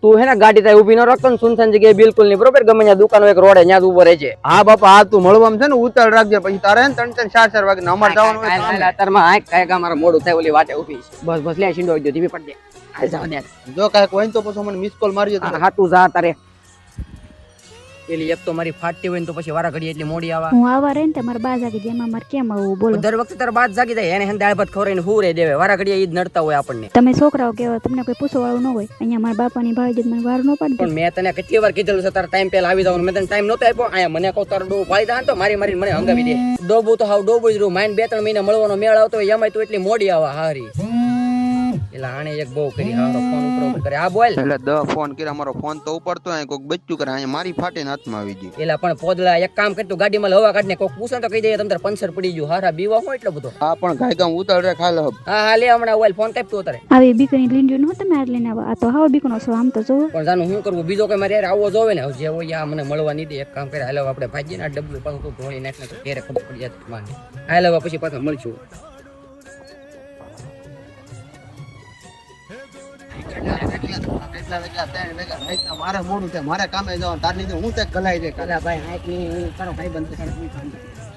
તું હે ને ગાડી ત્યાં ઉભી ન રાખતો ને સુનસાન જગ્યાએ બિલકુલ નહીં બરોબર ગમે ત્યાં દુકાનો એક રોડે ત્યાં ઉભો રહે છે હા બાપા આ તું મળવામાં છે ને ઉતાળ રાખજે પછી તારે ને 3-4 વાગે અમારે જવાનું હોય કામે. અત્યારમાં આ કાંઈક અમારે મોડું થાય ઓલી વાટે ઉભી છે બસ બસ લે છીંડો આવી ધીમી પડજે હાલ જાવ દે જો કાંઈક હોય ને તો પછી મને મિસ કોલ મારજો તમે. હા તું જા તારે પેલી એક તો મારી ફાટતી હોય ને તો પછી વારા ઘડી એટલી મોડી આવા હું આવા રહે ને તમારા બા જાગી જાય એમાં મારે કેમ આવું બોલો દર વખતે તારા બાદ જાગી જાય એને દાળ ભાત ખવડાવીને હુંરે દેવે વારા ઘડી ઈ જ નડતા હોય આપણને તમે છોકરાઓ કેવા તમને કોઈ પૂછવા વાળું ન હોય અહીંયા મારા બાપાની ભાઈ મને વાર ન પાડી પણ મેં તને કેટલી વાર કીધેલું છે તારા ટાઈમ પહેલા આવી જવાનું મેં તને ટાઈમ નહોતો આપ્યો અહીંયા મને કહું તારો ડોબો પાડી દા તો મારી મને હંગાવી દે ડોબું તો હાવ ડોબું જ રહ્યું માઇન્ડ 2-3 મહિના મળવાનો મેળ આવતો હોય એમાંય તું એટલી મોડી આવા હારી એટલે આણે એક બહુ કરી હારો ફોન ઉપર કરે આ બોલ એટલે 10 ફોન કર્યા મારો ફોન તો ઉપાડતો હોય કોક બચ્ચું કરે અહીંયા મારી ફાટીને હાથમાં આવી ગઈ. એલા પણ પોદલા એક કામ કરતું ગાડીમાં હવા કાઢને કોક પૂછે તો કહી દે તમ તાર પંચર પડી ગયું હારા બીવા હોય એટલો બધો હા પણ ગાયકામ ઉતાળ રે ખાલ હબ. હા લે હમણાં ઓલ ફોન કાપ તું અત્યારે આવી બીકની લીંડ્યું ન તમે આ લઈને આવા આ તો હાવ બીકનો છો આમ તો જોવો પણ જાનું શું કરવું બીજો કોઈ મારે યાર આવો જોવે ને જે હોય આ મને મળવા નહીં દે એક કામ કરે હાલો આપણે ભાજી ના ડબલું પાછું તું ઢોળી નાખને તો ઘેરે ખબર પડી જાય માને હાલો પછી પાછા મળશું મારે મોડું થાય મારે કામે જવાનું તાર લીધે હું તે ગલાઈ દે ભાઈ તારો ભાઈ બંધ